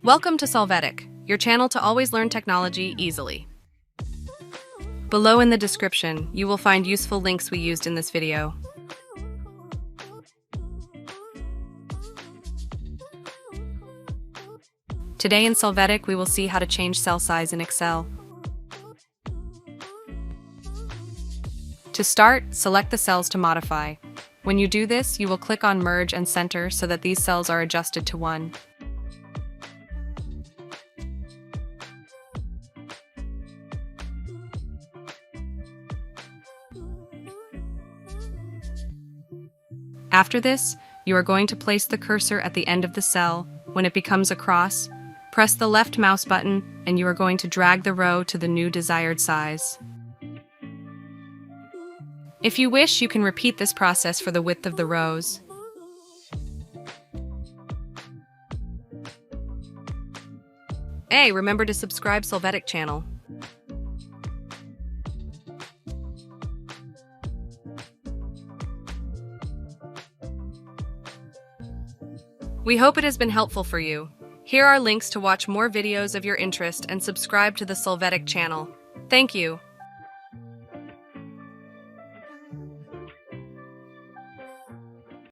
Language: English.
Welcome to Solvetic, your channel to always learn technology easily. Below in the description, you will find useful links we used in this video. Today in Solvetic, we will see how to change cell size in Excel. To start, select the cells to modify. When you do this, you will click on Merge and Center so that these cells are adjusted to 1. After this, you are going to place the cursor at the end of the cell. When it becomes a cross, press the left mouse button and you are going to drag the row to the new desired size. If you wish, you can repeat this process for the width of the rows. Hey, remember to subscribe Solvetic channel. We hope it has been helpful for you. Here are links to watch more videos of your interest and subscribe to the Solvetic channel. Thank you.